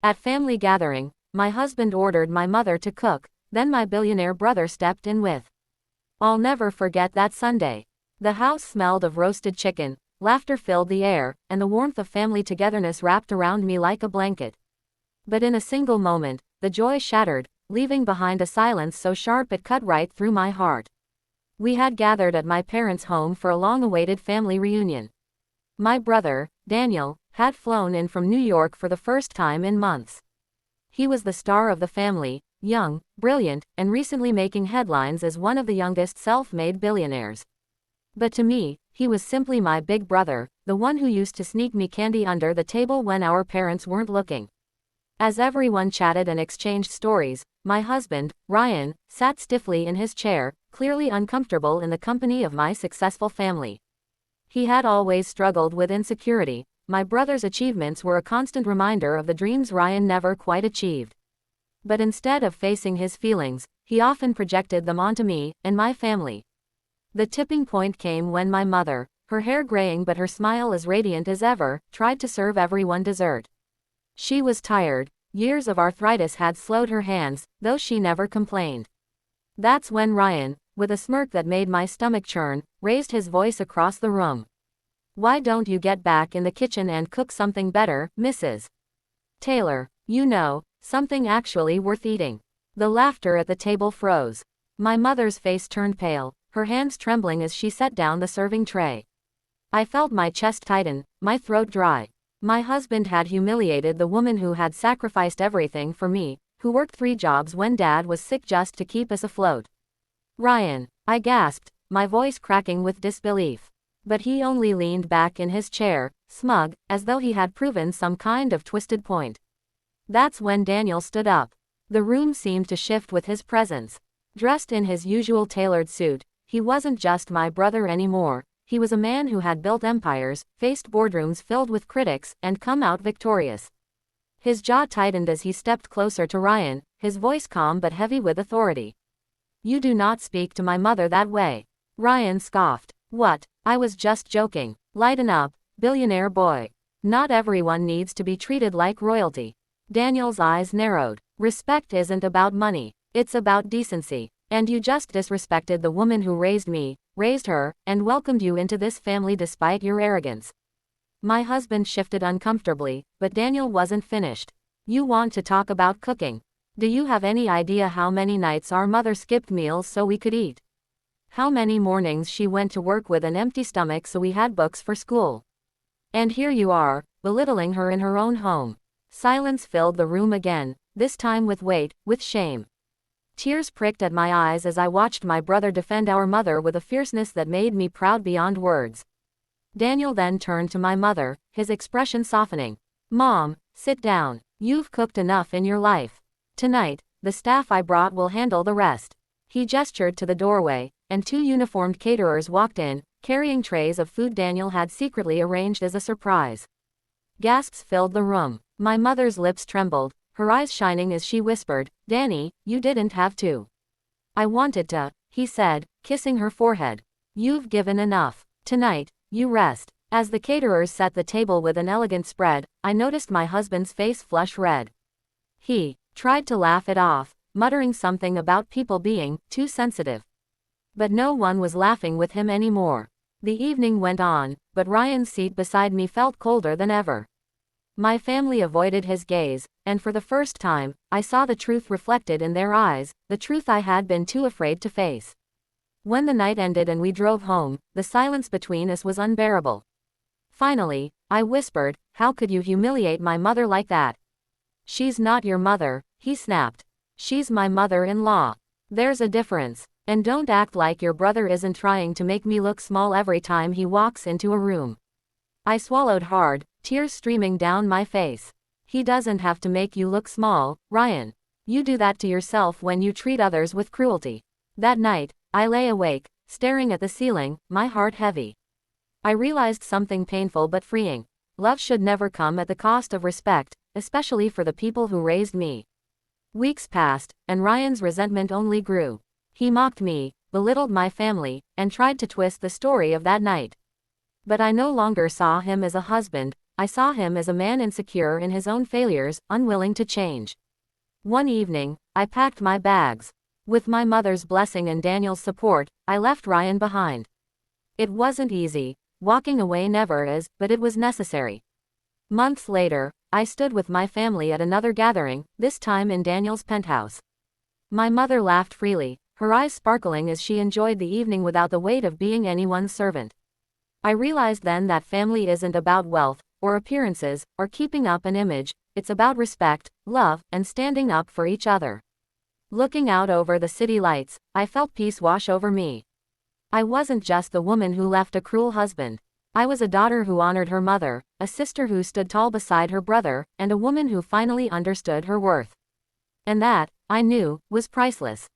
At family gathering, my husband ordered my mother to cook, then my billionaire brother stepped in with. I'll never forget that Sunday. The house smelled of roasted chicken, laughter filled the air, and the warmth of family togetherness wrapped around me like a blanket. But in a single moment, the joy shattered, leaving behind a silence so sharp it cut right through my heart. We had gathered at my parents' home for a long-awaited family reunion. My brother, Daniel, had flown in from New York for the first time in months. He was the star of the family, young, brilliant, and recently making headlines as one of the youngest self-made billionaires. But to me, he was simply my big brother, the one who used to sneak me candy under the table when our parents weren't looking. As everyone chatted and exchanged stories, my husband, Ryan, sat stiffly in his chair, clearly uncomfortable in the company of my successful family. He had always struggled with insecurity. My brother's achievements were a constant reminder of the dreams Ryan never quite achieved. But instead of facing his feelings, he often projected them onto me and my family. The tipping point came when my mother, her hair graying but her smile as radiant as ever, tried to serve everyone dessert. She was tired. Years of arthritis had slowed her hands, though she never complained. That's when Ryan, with a smirk that made my stomach churn, raised his voice across the room. "Why don't you get back in the kitchen and cook something better, Mrs. Taylor? You know, something actually worth eating." The laughter at the table froze. My mother's face turned pale, her hands trembling as she set down the serving tray. I felt my chest tighten, my throat dry. My husband had humiliated the woman who had sacrificed everything for me, who worked 3 jobs when Dad was sick just to keep us afloat. "Ryan," I gasped, my voice cracking with disbelief. But he only leaned back in his chair, smug, as though he had proven some kind of twisted point. That's when Daniel stood up. The room seemed to shift with his presence. Dressed in his usual tailored suit, he wasn't just my brother anymore. He was a man who had built empires, faced boardrooms filled with critics, and come out victorious. His jaw tightened as he stepped closer to Ryan, his voice calm but heavy with authority. "You do not speak to my mother that way." Ryan scoffed. "What? I was just joking. Lighten up, billionaire boy. Not everyone needs to be treated like royalty." Daniel's eyes narrowed. "Respect isn't about money. It's about decency. And you just disrespected the woman who raised me, raised her, and welcomed you into this family despite your arrogance." My husband shifted uncomfortably, but Daniel wasn't finished. "You want to talk about cooking? Do you have any idea how many nights our mother skipped meals so we could eat? How many mornings she went to work with an empty stomach so we had books for school? And here you are, belittling her in her own home." Silence filled the room again, this time with weight, with shame. Tears pricked at my eyes as I watched my brother defend our mother with a fierceness that made me proud beyond words. Daniel then turned to my mother, his expression softening. "Mom, sit down. You've cooked enough in your life. Tonight, the staff I brought will handle the rest." He gestured to the doorway, and 2 uniformed caterers walked in, carrying trays of food Daniel had secretly arranged as a surprise. Gasps filled the room. My mother's lips trembled, her eyes shining as she whispered, "Danny, you didn't have to." "I wanted to," he said, kissing her forehead. "You've given enough. Tonight, you rest." As the caterers set the table with an elegant spread, I noticed my husband's face flush red. He tried to laugh it off, muttering something about people being too sensitive. But no one was laughing with him anymore. The evening went on, but Ryan's seat beside me felt colder than ever. My family avoided his gaze, and for the first time, I saw the truth reflected in their eyes, the truth I had been too afraid to face. When the night ended and we drove home, the silence between us was unbearable. Finally, I whispered, "How could you humiliate my mother like that?" "She's not your mother," he snapped. "She's my mother-in-law. There's a difference. And don't act like your brother isn't trying to make me look small every time he walks into a room." I swallowed hard, tears streaming down my face. "He doesn't have to make you look small, Ryan. You do that to yourself when you treat others with cruelty." That night, I lay awake, staring at the ceiling, my heart heavy. I realized something painful but freeing. Love should never come at the cost of respect, especially for the people who raised me. Weeks passed, and Ryan's resentment only grew. He mocked me, belittled my family, and tried to twist the story of that night. But I no longer saw him as a husband, I saw him as a man insecure in his own failures, unwilling to change. One evening, I packed my bags. With my mother's blessing and Daniel's support, I left Ryan behind. It wasn't easy, walking away never is, but it was necessary. Months later, I stood with my family at another gathering, this time in Daniel's penthouse. My mother laughed freely, her eyes sparkling as she enjoyed the evening without the weight of being anyone's servant. I realized then that family isn't about wealth, or appearances, or keeping up an image, it's about respect, love, and standing up for each other. Looking out over the city lights, I felt peace wash over me. I wasn't just the woman who left a cruel husband. I was a daughter who honored her mother, a sister who stood tall beside her brother, and a woman who finally understood her worth. And that, I knew, was priceless.